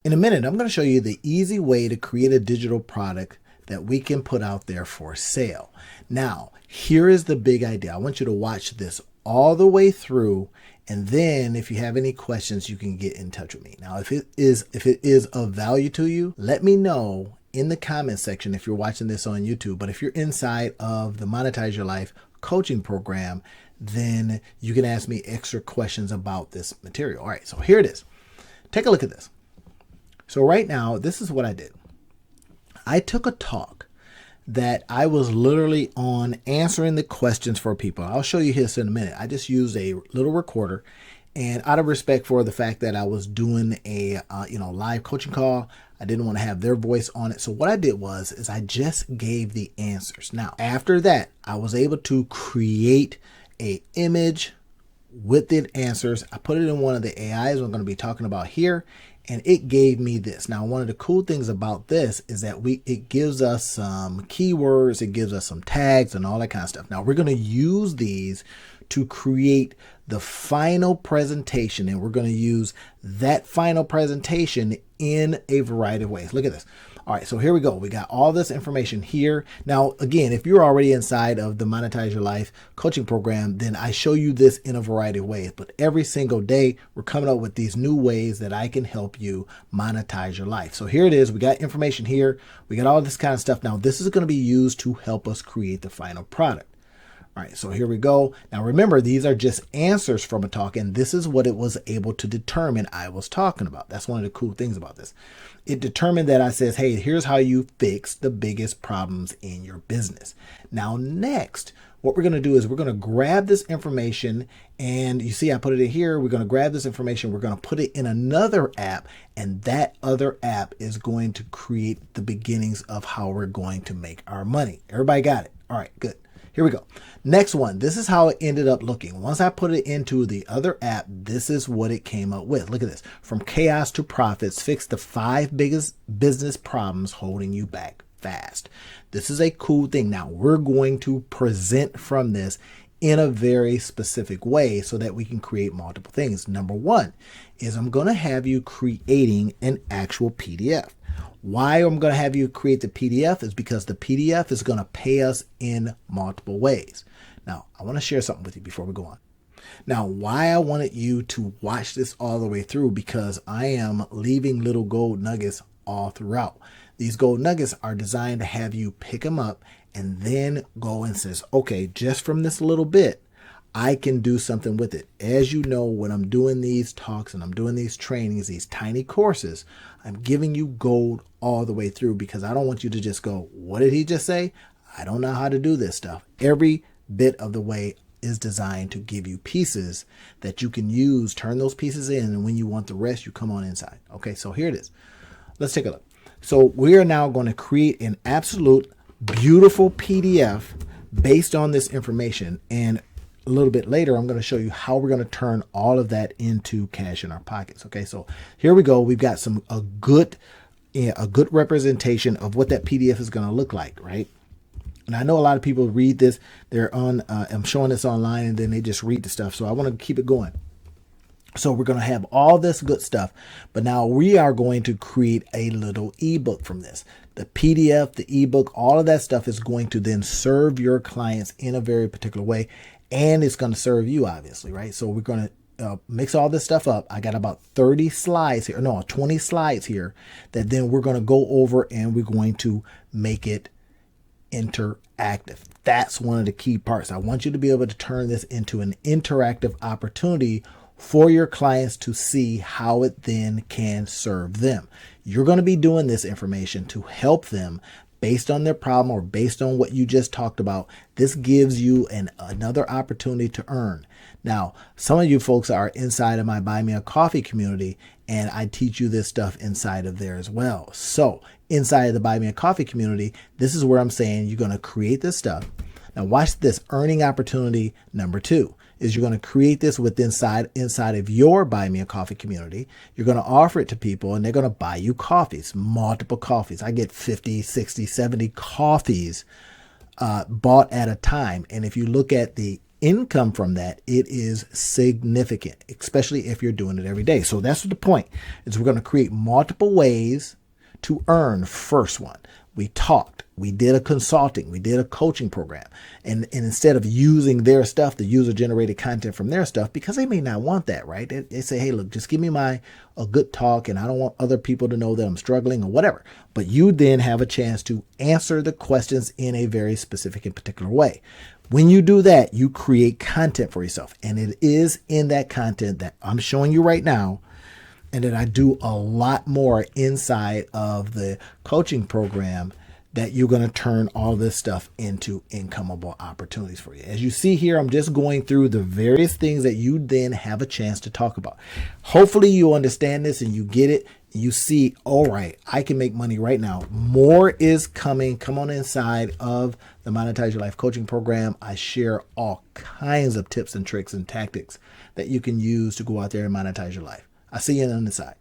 In a minute, I'm going to show you the easy way to create a digital product that we can put out there for sale. Now, here is the big idea. I want you to watch this all the way through, and then if you have any questions, you can get in touch with me. Now, if it is of value to you, let me know in the comment section if you're watching this on YouTube. But if you're inside of the Monetize Your Life coaching program, then you can ask me extra questions about this material. All right, so here it is. Take a look at this. So right now, this is what I did. I took a talk that I was literally on answering the questions for people. I'll show you this in a minute. I just used a little recorder, and out of respect for the fact that I was doing a live coaching call, I didn't want to have their voice on it. So what I did was I just gave the answers. Now, after that, I was able to create an image with the answers. I put it in one of the AIs I'm going to be talking about here, and it gave me this. Now, one of the cool things about this is that it gives us some keywords, it gives us some tags and all that kind of stuff. Now, we're going to use these to create the final presentation, and we're going to use that final presentation in a variety of ways. Look at this. All right, so here we go. We got all this information here. Now, again, if you're already inside of the Monetize Your Life coaching program, then I show you this in a variety of ways. But every single day, we're coming up with these new ways that I can help you monetize your life. So here it is. We got information here. We got all this kind of stuff. Now, this is going to be used to help us create the final product. All right, so here we go. Now remember, these are just answers from a talk, and this is what it was able to determine I was talking about. That's one of the cool things about this. It determined that I says, hey, here's how you fix the biggest problems in your business. Now next, what we're going to do is we're going to grab this information, and you see I put it in here. We're going to grab this information. We're going to put it in another app, and that other app is going to create the beginnings of how we're going to make our money. Everybody got it? All right, good. Here we go. Next one. This is how it ended up looking. Once I put it into the other app, this is what it came up with. Look at this. From chaos to profits, fix the 5 biggest business problems holding you back fast. This is a cool thing. Now we're going to present from this in a very specific way so that we can create multiple things. Number one is I'm going to have you creating an actual PDF. Why I'm going to have you create the PDF is because the PDF is going to pay us in multiple ways. Now, I want to share something with you before we go on. Now, why I wanted you to watch this all the way through, because I am leaving little gold nuggets all throughout. These gold nuggets are designed to have you pick them up and then go and says, okay, just from this little bit, I can do something with it. As you know, when I'm doing these talks and I'm doing these trainings, these tiny courses, I'm giving you gold all the way through, because I don't want you to just go, what did he just say? I don't know how to do this stuff. Every bit of the way is designed to give you pieces that you can use, turn those pieces in, and when you want the rest, you come on inside. Okay, so here it is. Let's take a look. So we are now going to create an absolute beautiful PDF based on this information, and a little bit later, I'm going to show you how we're going to turn all of that into cash in our pockets. Okay, so here we go. We've got a good representation of what that PDF is going to look like, right? And I know a lot of people read this. They're on. I'm showing this online, and then they just read the stuff. So I want to keep it going. So we're going to have all this good stuff, but now we are going to create a little ebook from this. The PDF, the ebook, all of that stuff is going to then serve your clients in a very particular way. And it's going to serve you, obviously, right? So we're going to mix all this stuff up. I got about 30 slides here, no, 20 slides here that then we're going to go over, and we're going to make it interactive. That's one of the key parts. I want you to be able to turn this into an interactive opportunity for your clients to see how it then can serve them. You're going to be doing this information to help them based on their problem or based on what you just talked about. This gives you another opportunity to earn. Now, some of you folks are inside of my Buy Me a Coffee community, and I teach you this stuff inside of there as well. So inside of the Buy Me a Coffee community, this is where I'm saying you're going to create this stuff. Now watch this. Earning opportunity number 2 is you're going to create this inside of your Buy Me a Coffee community. You're going to offer it to people, and they're going to buy you coffees, multiple coffees. I get 50, 60, 70 coffees bought at a time. And if you look at the income from that, it is significant, especially if you're doing it every day. So that's the point, is we're going to create multiple ways to earn. First one, we talked, we did a consulting, we did a coaching program. And instead of using their stuff, the user generated content from their stuff, because they may not want that, right? They say, hey, look, just give me a good talk, and I don't want other people to know that I'm struggling or whatever. But you then have a chance to answer the questions in a very specific and particular way. When you do that, you create content for yourself. And it is in that content that I'm showing you right now, and that I do a lot more inside of the coaching program, that you're going to turn all this stuff into incomeable opportunities for you. As you see here, I'm just going through the various things that you then have a chance to talk about. Hopefully you understand this and you get it. You see, all right, I can make money right now. More is coming. Come on inside of the Monetize Your Life coaching program. I share all kinds of tips and tricks and tactics that you can use to go out there and monetize your life. I'll see you on the side.